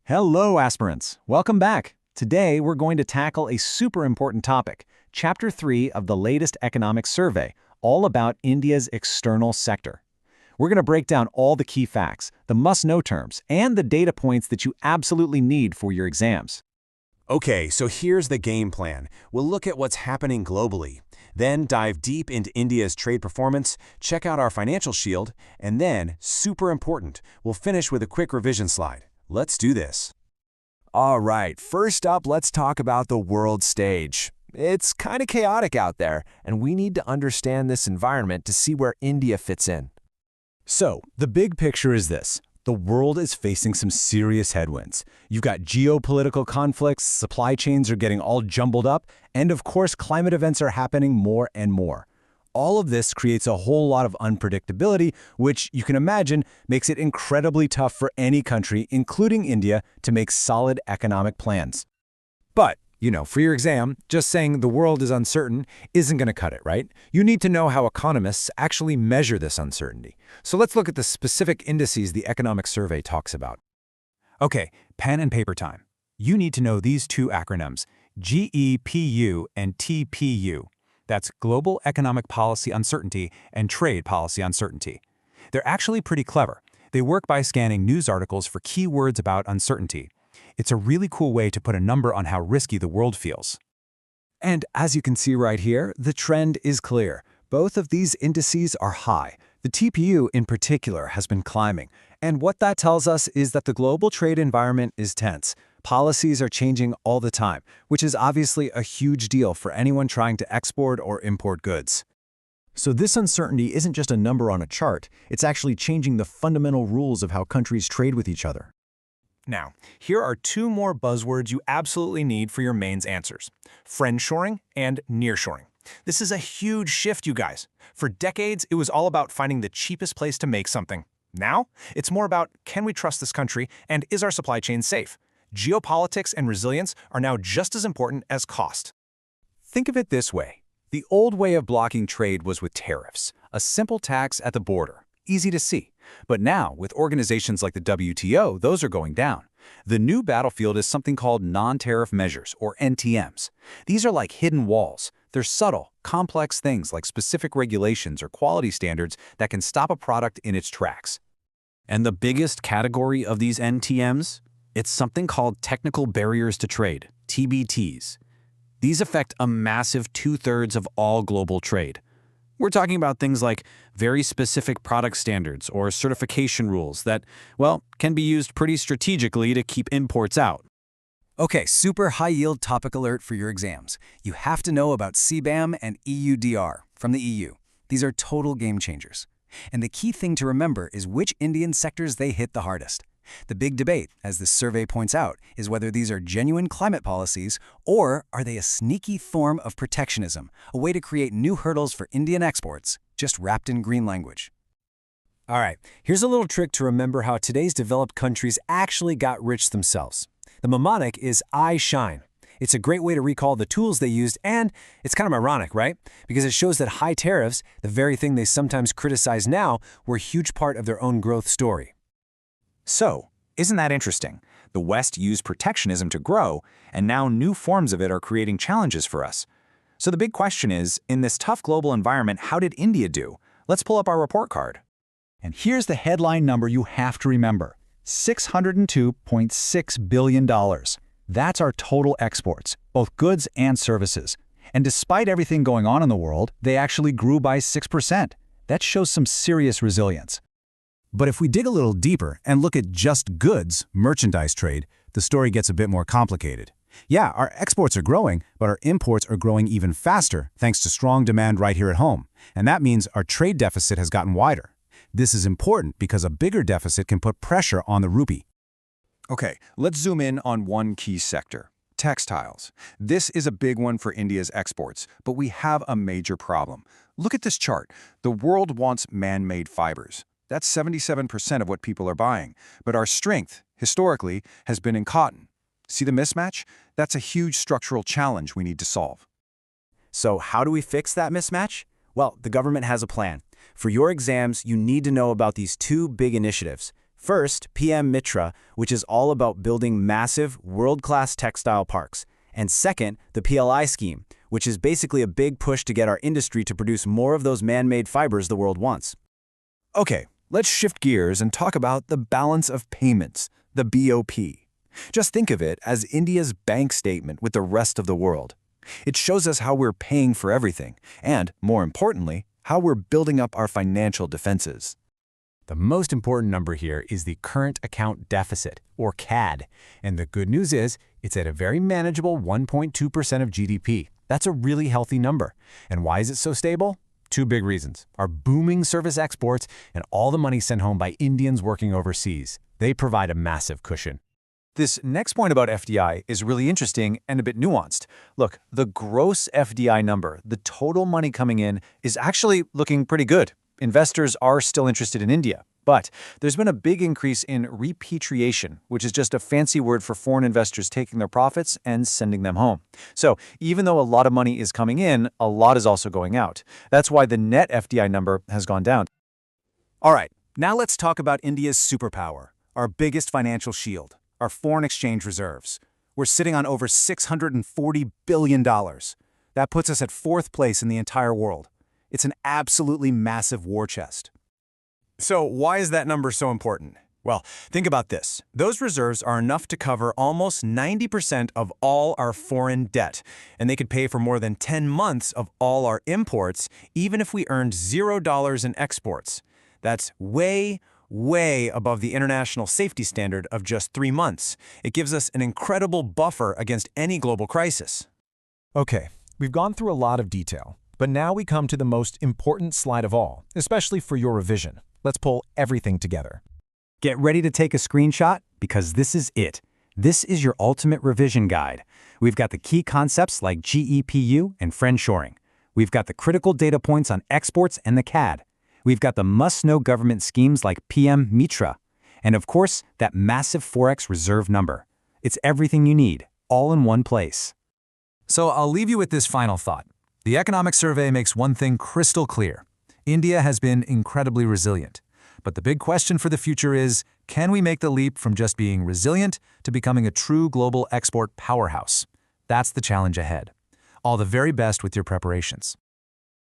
Hello, aspirants. Welcome back. Today, we're going to tackle a super important topic, Chapter 3 of the latest economic survey, all about India's external sector. We're going to break down all the key facts, the must-know terms, and the data points that you absolutely need for your exams. Okay, so here's the game plan. We'll look at what's happening globally, then dive deep into India's trade performance, check out our financial shield, and then, super important, we'll finish with a quick revision slide. Let's do this. All right, first up, let's talk about the world stage. It's kind of chaotic out there, and we need to understand this environment to see where India fits in. So, the big picture is this. The world is facing some serious headwinds. You've got geopolitical conflicts, supply chains are getting all jumbled up, and of course, climate events are happening more and more. All of this creates a whole lot of unpredictability, which you can imagine makes it incredibly tough for any country, including India, to make solid economic plans. But, for your exam, just saying the world is uncertain isn't going to cut it, right? You need to know how economists actually measure this uncertainty. So let's look at the specific indices the economic survey talks about. Okay, pen and paper time. You need to know these two acronyms, GEPU and TPU. That's Global Economic Policy Uncertainty and Trade Policy Uncertainty. They're actually pretty clever. They work by scanning news articles for keywords about uncertainty. It's a really cool way to put a number on how risky the world feels. And as you can see right here, the trend is clear. Both of these indices are high. The TPU in particular has been climbing. And what that tells us is that the global trade environment is tense. Policies are changing all the time, which is obviously a huge deal for anyone trying to export or import goods. So this uncertainty isn't just a number on a chart, it's actually changing the fundamental rules of how countries trade with each other. Now, here are two more buzzwords you absolutely need for your mains answers: friendshoring and nearshoring. This is a huge shift, you guys. For decades, it was all about finding the cheapest place to make something. Now, it's more about, can we trust this country and is our supply chain safe? Geopolitics and resilience are now just as important as cost. Think of it this way. The old way of blocking trade was with tariffs, a simple tax at the border, easy to see. But now, with organizations like the WTO, those are going down. The new battlefield is something called non-tariff measures, or NTMs. These are like hidden walls. They're subtle, complex things like specific regulations or quality standards that can stop a product in its tracks. And the biggest category of these NTMs? It's something called Technical Barriers to Trade, TBTs. These affect a massive 2/3 of all global trade. We're talking about things like very specific product standards or certification rules that, well, can be used pretty strategically to keep imports out. Okay, super high-yield topic alert for your exams. You have to know about CBAM and EUDR from the EU. These are total game changers. And the key thing to remember is which Indian sectors they hit the hardest. The big debate, as this survey points out, is whether these are genuine climate policies or are they a sneaky form of protectionism, a way to create new hurdles for Indian exports, just wrapped in green language. All right, here's a little trick to remember how today's developed countries actually got rich themselves. The mnemonic is I shine. It's a great way to recall the tools they used, and it's kind of ironic, right? Because it shows that high tariffs, the very thing they sometimes criticize now, were a huge part of their own growth story. So, isn't that interesting? The West used protectionism to grow, and now new forms of it are creating challenges for us. So the big question is, in this tough global environment, how did India do? Let's pull up our report card. And here's the headline number you have to remember, $602.6 billion. That's our total exports, both goods and services. And despite everything going on in the world, they actually grew by 6%. That shows some serious resilience. But if we dig a little deeper and look at just goods, merchandise trade, the story gets a bit more complicated. Yeah, our exports are growing, but our imports are growing even faster thanks to strong demand right here at home. And that means our trade deficit has gotten wider. This is important because a bigger deficit can put pressure on the rupee. Okay, let's zoom in on one key sector: textiles. This is a big one for India's exports, but we have a major problem. Look at this chart. The world wants man-made fibers. That's 77% of what people are buying. But our strength, historically, has been in cotton. See the mismatch? That's a huge structural challenge we need to solve. So how do we fix that mismatch? Well, the government has a plan. For your exams, you need to know about these two big initiatives: First, PM Mitra, which is all about building massive, world-class textile parks. And second, the PLI scheme, which is basically a big push to get our industry to produce more of those man-made fibers the world wants. Okay, let's shift gears and talk about the balance of payments, the BOP. Just think of it as India's bank statement with the rest of the world. It shows us how we're paying for everything, and, more importantly, how we're building up our financial defenses. The most important number here is the current account deficit, or CAD. And the good news is, it's at a very manageable 1.2% of GDP. That's a really healthy number. And why is it so stable? Two big reasons. Our booming service exports and all the money sent home by Indians working overseas. They provide a massive cushion. This next point about FDI is really interesting and a bit nuanced. Look, the gross FDI number, the total money coming in, is actually looking pretty good. Investors are still interested in India. But there's been a big increase in repatriation, which is just a fancy word for foreign investors taking their profits and sending them home. So even though a lot of money is coming in, a lot is also going out. That's why the net FDI number has gone down. All right, now let's talk about India's superpower, our biggest financial shield, our foreign exchange reserves. We're sitting on over $640 billion. That puts us at 4th place in the entire world. It's an absolutely massive war chest. So why is that number so important? Well, think about this. Those reserves are enough to cover almost 90% of all our foreign debt, and they could pay for more than 10 months of all our imports, even if we earned $0 in exports. That's way above the international safety standard of just 3 months. It gives us an incredible buffer against any global crisis. Okay, we've gone through a lot of detail, but now we come to the most important slide of all, especially for your revision. Let's pull everything together. Get ready to take a screenshot because this is it. This is your ultimate revision guide. We've got the key concepts like GEPU and friendshoring. We've got the critical data points on exports and the CAD. We've got the must-know government schemes like PM Mitra. And of course, that massive Forex reserve number. It's everything you need, all in one place. So I'll leave you with this final thought. The economic survey makes one thing crystal clear. India has been incredibly resilient. But the big question for the future is, can we make the leap from just being resilient to becoming a true global export powerhouse? That's the challenge ahead. All the very best with your preparations.